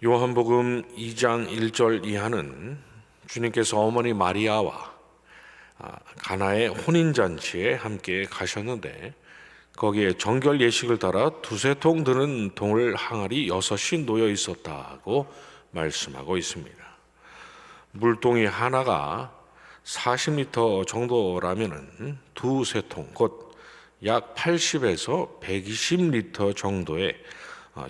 요한복음 2장 1절 이하는 주님께서 어머니 마리아와 가나의 혼인잔치에 함께 가셨는데, 거기에 정결 예식을 따라 두세 통 드는 동을 항아리 6이 놓여 있었다고 말씀하고 있습니다. 물동이 하나가 40리터 정도라면 두세 통, 곧 약 80에서 120리터 정도의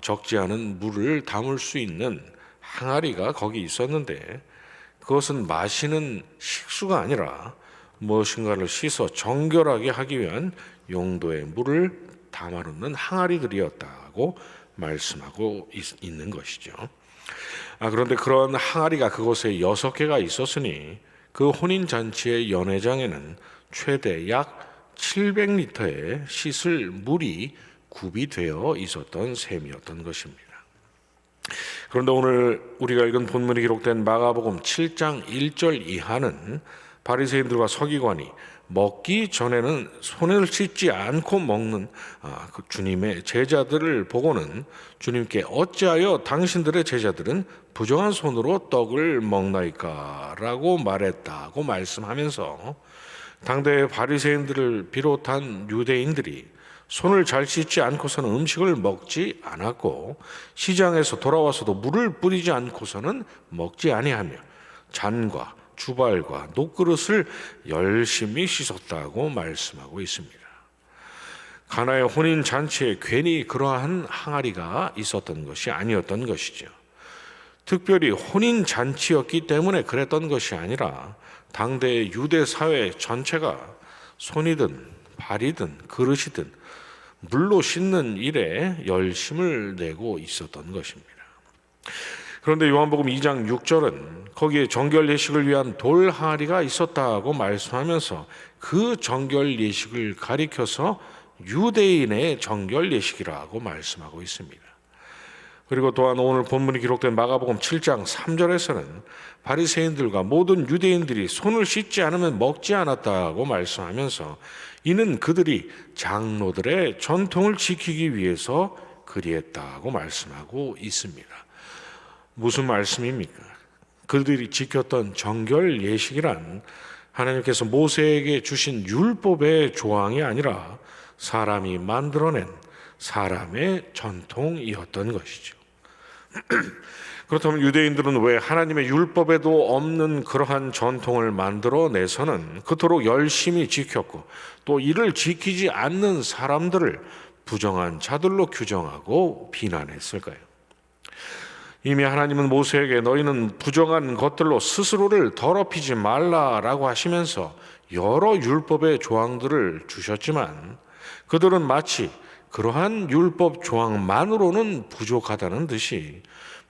적지 않은 물을 담을 수 있는 항아리가 거기 있었는데, 그것은 마시는 식수가 아니라 무엇인가를 씻어 정결하게 하기 위한 용도의 물을 담아놓는 항아리들이었다고 말씀하고 있는 것이죠. 그런데 그런 항아리가 그곳에 6개가 있었으니 그 혼인잔치의 연회장에는 최대 약 700리터의 씻을 물이 구비되어 있었던 셈이었던 것입니다. 그런데 오늘 우리가 읽은 본문이 기록된 마가복음 7장 1절 이하는 바리새인들과 서기관이 먹기 전에는 손을 씻지 않고 먹는 그 주님의 제자들을 보고는 주님께 어찌하여 당신들의 제자들은 부정한 손으로 떡을 먹나이까 라고 말했다고 말씀하면서, 당대의 바리새인들을 비롯한 유대인들이 손을 잘 씻지 않고서는 음식을 먹지 않았고, 시장에서 돌아와서도 물을 뿌리지 않고서는 먹지 아니하며 잔과 주발과 녹그릇을 열심히 씻었다고 말씀하고 있습니다. 가나의 혼인 잔치에 괜히 그러한 항아리가 있었던 것이 아니었던 것이죠. 특별히 혼인 잔치였기 때문에 그랬던 것이 아니라 당대의 유대 사회 전체가 손이든 발이든 그릇이든 물로 씻는 일에 열심을 내고 있었던 것입니다. 그런데 요한복음 2장 6절은 거기에 정결 예식을 위한 돌 항아리가 있었다고 말씀하면서 그 정결 예식을 가리켜서 유대인의 정결 예식이라고 말씀하고 있습니다. 그리고 또한 오늘 본문이 기록된 마가복음 7장 3절에서는 바리새인들과 모든 유대인들이 손을 씻지 않으면 먹지 않았다고 말씀하면서, 이는 그들이 장로들의 전통을 지키기 위해서 그리했다고 말씀하고 있습니다. 무슨 말씀입니까? 그들이 지켰던 정결 예식이란 하나님께서 모세에게 주신 율법의 조항이 아니라 사람이 만들어낸 사람의 전통이었던 것이죠. 그렇다면 유대인들은 왜 하나님의 율법에도 없는 그러한 전통을 만들어내서는 그토록 열심히 지켰고, 또 이를 지키지 않는 사람들을 부정한 자들로 규정하고 비난했을까요? 이미 하나님은 모세에게 너희는 부정한 것들로 스스로를 더럽히지 말라라고 하시면서 여러 율법의 조항들을 주셨지만, 그들은 마치 그러한 율법 조항만으로는 부족하다는 듯이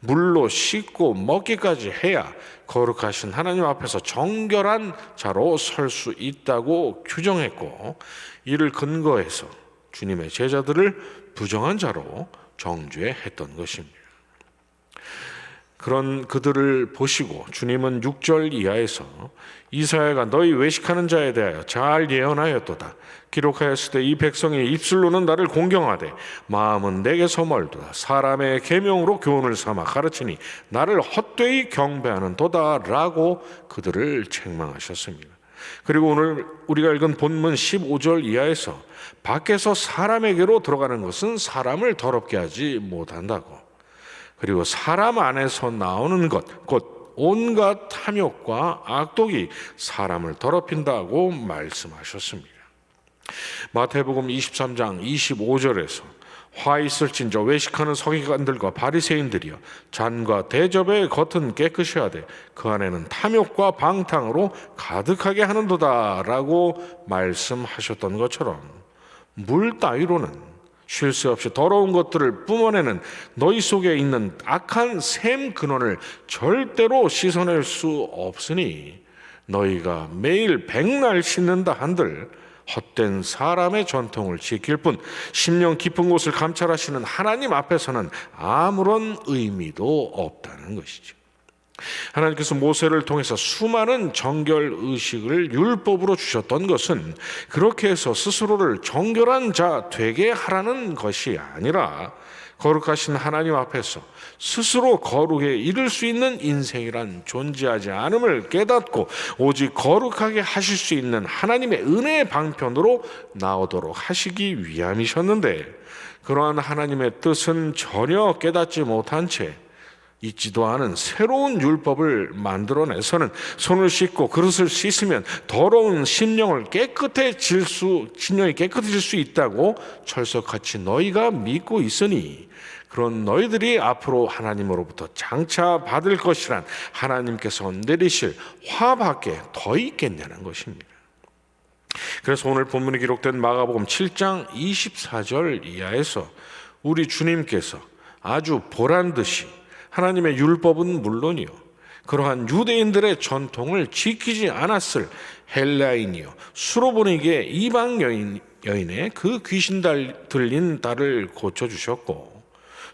물로 씻고 먹기까지 해야 거룩하신 하나님 앞에서 정결한 자로 설 수 있다고 규정했고, 이를 근거해서 주님의 제자들을 부정한 자로 정죄했던 것입니다. 그런 그들을 보시고 주님은 6절 이하에서 이사야가 너희 외식하는 자에 대하여 잘 예언하였도다. 기록하였을 때 이 백성이 입술로는 나를 공경하되 마음은 내게서 멀도다. 사람의 계명으로 교훈을 삼아 가르치니 나를 헛되이 경배하는도다 라고 그들을 책망하셨습니다. 그리고 오늘 우리가 읽은 본문 15절 이하에서 밖에서 사람에게로 들어가는 것은 사람을 더럽게 하지 못한다고, 그리고 사람 안에서 나오는 것, 곧 온갖 탐욕과 악독이 사람을 더럽힌다고 말씀하셨습니다. 마태복음 23장 25절에서 화 있을진저 외식하는 서기관들과 바리새인들이여 잔과 대접의 겉은 깨끗이 하되 그 안에는 탐욕과 방탕으로 가득하게 하는도다 라고 말씀하셨던 것처럼, 물 따위로는 쉴 새 없이 더러운 것들을 뿜어내는 너희 속에 있는 악한 샘 근원을 절대로 씻어낼 수 없으니 너희가 매일 백날 씻는다 한들 헛된 사람의 전통을 지킬 뿐 심령 깊은 곳을 감찰하시는 하나님 앞에서는 아무런 의미도 없다는 것이죠. 하나님께서 모세를 통해서 수많은 정결 의식을 율법으로 주셨던 것은 그렇게 해서 스스로를 정결한 자 되게 하라는 것이 아니라 거룩하신 하나님 앞에서 스스로 거룩에 이를 수 있는 인생이란 존재하지 않음을 깨닫고 오직 거룩하게 하실 수 있는 하나님의 은혜의 방편으로 나오도록 하시기 위함이셨는데, 그러한 하나님의 뜻은 전혀 깨닫지 못한 채 있지도 않은 새로운 율법을 만들어내서는 손을 씻고 그릇을 씻으면 더러운 심령이 깨끗해질 수 있다고 철석같이 너희가 믿고 있으니, 그런 너희들이 앞으로 하나님으로부터 장차 받을 것이란 하나님께서 내리실 화밖에 더 있겠냐는 것입니다. 그래서 오늘 본문에 기록된 마가복음 7장 24절 이하에서 우리 주님께서 아주 보란듯이 하나님의 율법은 물론이요 그러한 유대인들의 전통을 지키지 않았을 헬라인이요 수로보니게 이방 여인의 그 귀신 들린 딸을 고쳐주셨고,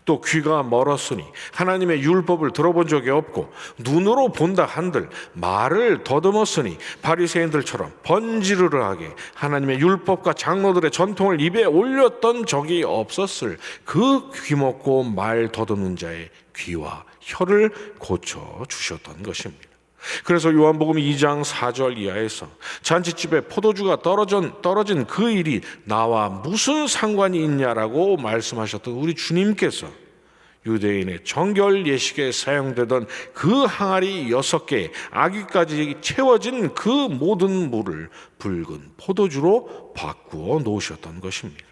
또 귀가 멀었으니 하나님의 율법을 들어본 적이 없고 눈으로 본다 한들 말을 더듬었으니 바리새인들처럼 번지르르하게 하나님의 율법과 장로들의 전통을 입에 올렸던 적이 없었을 그 귀먹고 말 더듬는 자의 귀와 혀를 고쳐주셨던 것입니다. 그래서 요한복음 2장 4절 이하에서 잔치집에 포도주가 떨어진 그 일이 나와 무슨 상관이 있냐라고 말씀하셨던 우리 주님께서 유대인의 정결 예식에 사용되던 그 항아리 6개 아기까지 채워진 그 모든 물을 붉은 포도주로 바꾸어 놓으셨던 것입니다.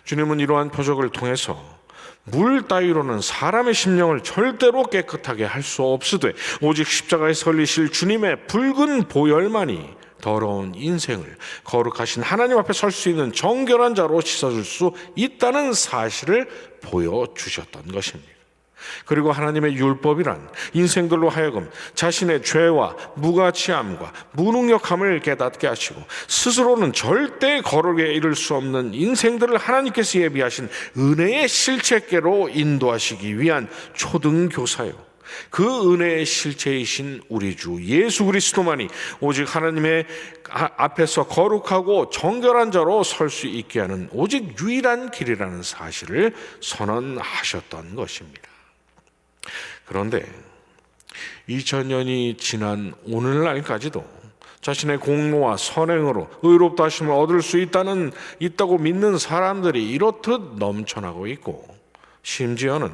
주님은 이러한 표적을 통해서 물 따위로는 사람의 심령을 절대로 깨끗하게 할 수 없으되 오직 십자가에 설리실 주님의 붉은 보혈만이 더러운 인생을 거룩하신 하나님 앞에 설 수 있는 정결한 자로 씻어줄 수 있다는 사실을 보여주셨던 것입니다. 그리고 하나님의 율법이란 인생들로 하여금 자신의 죄와 무가치함과 무능력함을 깨닫게 하시고 스스로는 절대 거룩에 이를 수 없는 인생들을 하나님께서 예비하신 은혜의 실체께로 인도하시기 위한 초등교사요, 그 은혜의 실체이신 우리 주 예수 그리스도만이 오직 하나님의 앞에서 거룩하고 정결한 자로 설 수 있게 하는 오직 유일한 길이라는 사실을 선언하셨던 것입니다. 그런데 2000년이 지난 오늘날까지도 자신의 공로와 선행으로 의롭다 하심을 얻을 수 있다고 믿는 사람들이 이렇듯 넘쳐나고 있고, 심지어는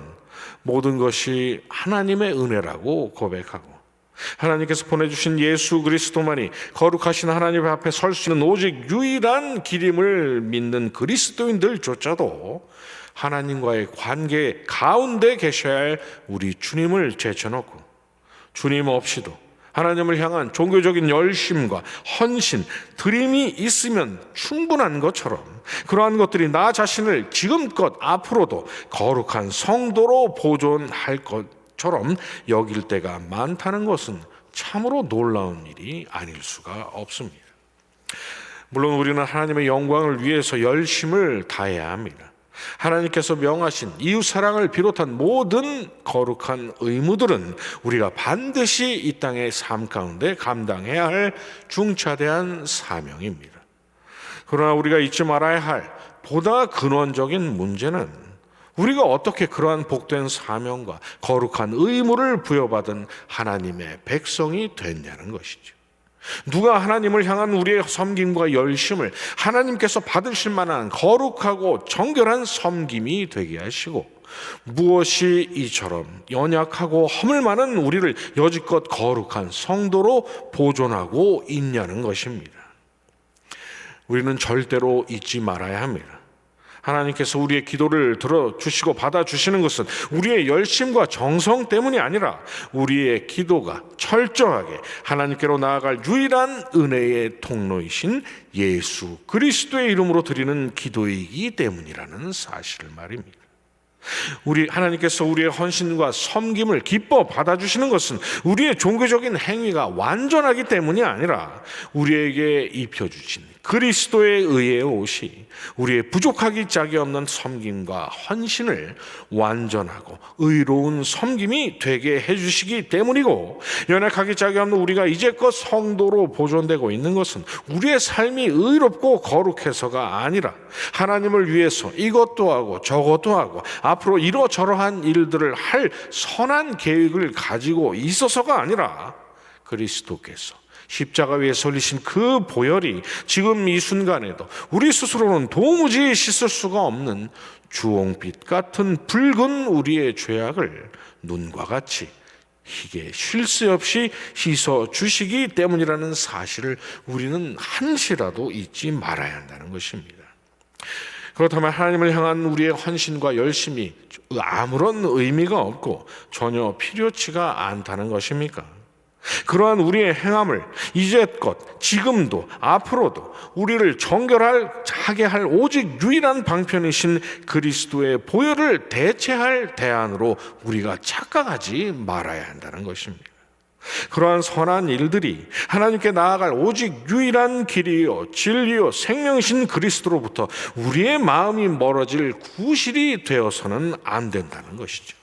모든 것이 하나님의 은혜라고 고백하고 하나님께서 보내주신 예수 그리스도만이 거룩하신 하나님 앞에 설 수 있는 오직 유일한 길임을 믿는 그리스도인들조차도 하나님과의 관계 가운데 계셔야 할 우리 주님을 제쳐놓고 주님 없이도 하나님을 향한 종교적인 열심과 헌신, 드림이 있으면 충분한 것처럼 그러한 것들이 나 자신을 지금껏 앞으로도 거룩한 성도로 보존할 것처럼 여길 때가 많다는 것은 참으로 놀라운 일이 아닐 수가 없습니다. 물론 우리는 하나님의 영광을 위해서 열심을 다해야 합니다. 하나님께서 명하신 이웃사랑을 비롯한 모든 거룩한 의무들은 우리가 반드시 이 땅의 삶 가운데 감당해야 할 중차대한 사명입니다. 그러나 우리가 잊지 말아야 할 보다 근원적인 문제는 우리가 어떻게 그러한 복된 사명과 거룩한 의무를 부여받은 하나님의 백성이 됐냐는 것이죠. 누가 하나님을 향한 우리의 섬김과 열심을 하나님께서 받으실 만한 거룩하고 정결한 섬김이 되게 하시고 무엇이 이처럼 연약하고 허물 많은 우리를 여지껏 거룩한 성도로 보존하고 있냐는 것입니다. 우리는 절대로 잊지 말아야 합니다. 하나님께서 우리의 기도를 들어주시고 받아주시는 것은 우리의 열심과 정성 때문이 아니라 우리의 기도가 철저하게 하나님께로 나아갈 유일한 은혜의 통로이신 예수 그리스도의 이름으로 드리는 기도이기 때문이라는 사실을 말입니다. 하나님께서 우리의 헌신과 섬김을 기뻐 받아주시는 것은 우리의 종교적인 행위가 완전하기 때문이 아니라 우리에게 입혀주신 그리스도의 의의 옷이 우리의 부족하기 짝이 없는 섬김과 헌신을 완전하고 의로운 섬김이 되게 해주시기 때문이고, 연약하기 짝이 없는 우리가 이제껏 성도로 보존되고 있는 것은 우리의 삶이 의롭고 거룩해서가 아니라 하나님을 위해서 이것도 하고 저것도 하고 앞으로 이러저러한 일들을 할 선한 계획을 가지고 있어서가 아니라, 그리스도께서 십자가 위에 설리신 그 보혈이 지금 이 순간에도 우리 스스로는 도무지 씻을 수가 없는 주홍빛 같은 붉은 우리의 죄악을 눈과 같이 희게 쉴 새 없이 씻어 주시기 때문이라는 사실을 우리는 한시라도 잊지 말아야 한다는 것입니다. 그렇다면 하나님을 향한 우리의 헌신과 열심이 아무런 의미가 없고 전혀 필요치가 않다는 것입니까? 그러한 우리의 행함을 이제껏 지금도 앞으로도 우리를 정결하게 할 오직 유일한 방편이신 그리스도의 보혈을 대체할 대안으로 우리가 착각하지 말아야 한다는 것입니다. 그러한 선한 일들이 하나님께 나아갈 오직 유일한 길이요 진리요 생명이신 그리스도로부터 우리의 마음이 멀어질 구실이 되어서는 안 된다는 것이죠.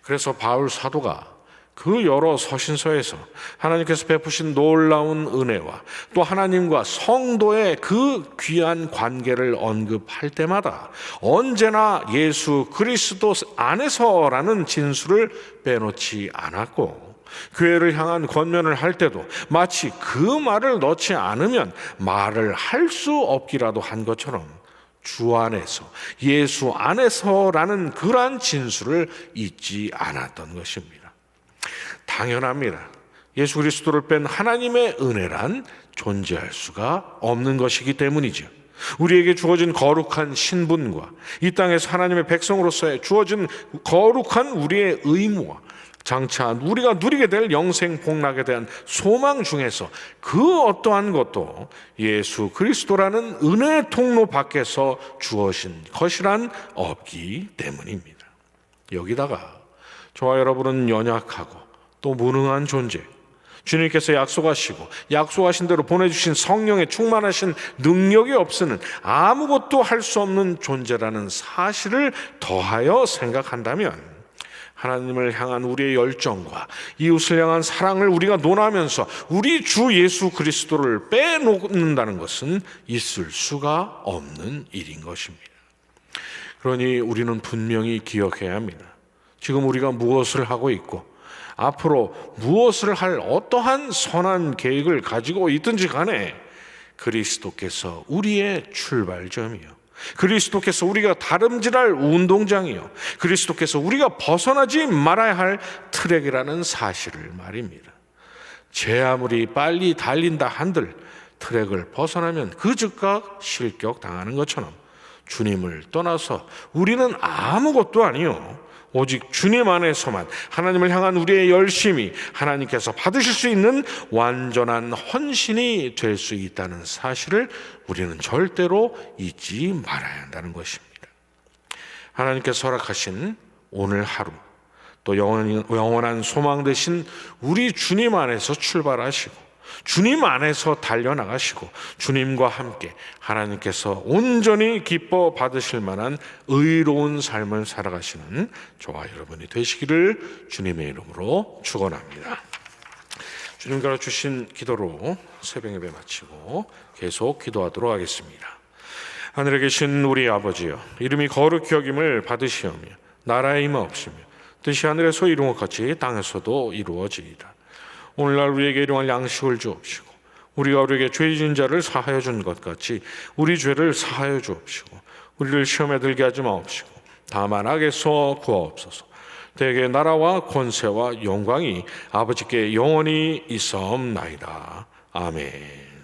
그래서 바울 사도가 그 여러 서신서에서 하나님께서 베푸신 놀라운 은혜와 또 하나님과 성도의 그 귀한 관계를 언급할 때마다 언제나 예수 그리스도 안에서라는 진술을 빼놓지 않았고, 교회를 향한 권면을 할 때도 마치 그 말을 넣지 않으면 말을 할 수 없기라도 한 것처럼 주 안에서, 예수 안에서라는 그러한 진술을 잊지 않았던 것입니다. 당연합니다. 예수 그리스도를 뺀 하나님의 은혜란 존재할 수가 없는 것이기 때문이죠. 우리에게 주어진 거룩한 신분과 이 땅에서 하나님의 백성으로서의 주어진 거룩한 우리의 의무와 장차 우리가 누리게 될 영생 복락에 대한 소망 중에서 그 어떠한 것도 예수 그리스도라는 은혜의 통로 밖에서 주어진 것이란 없기 때문입니다. 여기다가 저와 여러분은 연약하고 또 무능한 존재, 주님께서 약속하신 대로 보내주신 성령의 충만하신 능력이 없으는 아무것도 할 수 없는 존재라는 사실을 더하여 생각한다면, 하나님을 향한 우리의 열정과 이웃을 향한 사랑을 우리가 논하면서 우리 주 예수 그리스도를 빼놓는다는 것은 있을 수가 없는 일인 것입니다. 그러니 우리는 분명히 기억해야 합니다. 지금 우리가 무엇을 하고 있고 앞으로 무엇을 할 어떠한 선한 계획을 가지고 있든지 간에 그리스도께서 우리의 출발점이요, 그리스도께서 우리가 다름질할 운동장이요, 그리스도께서 우리가 벗어나지 말아야 할 트랙이라는 사실을 말입니다. 제 아무리 빨리 달린다 한들 트랙을 벗어나면 그 즉각 실격당하는 것처럼 주님을 떠나서 우리는 아무것도 아니요, 오직 주님 안에서만 하나님을 향한 우리의 열심이 하나님께서 받으실 수 있는 완전한 헌신이 될 수 있다는 사실을 우리는 절대로 잊지 말아야 한다는 것입니다. 하나님께서 허락하신 오늘 하루, 또 영원한 소망 되신 우리 주님 안에서 출발하시고 주님 안에서 달려나가시고 주님과 함께 하나님께서 온전히 기뻐 받으실 만한 의로운 삶을 살아가시는 저와 여러분이 되시기를 주님의 이름으로 축원합니다. 주님께로 주신 기도로 새벽 예배 마치고 계속 기도하도록 하겠습니다. 하늘에 계신 우리 아버지여, 이름이 거룩히 여김을 받으시오며 나라의 임하옵시며 뜻이 하늘에서 이룬 것 같이 땅에서도 이루어지이다. 오늘날 우리에게 일용할 양식을 주옵시고 우리가 우리에게 죄 지은 자를 사하여 준 것 같이 우리 죄를 사하여 주옵시고 우리를 시험에 들게 하지 마옵시고 다만 악에서 구하옵소서. 대개 나라와 권세와 영광이 아버지께 영원히 있사옵나이다. 아멘.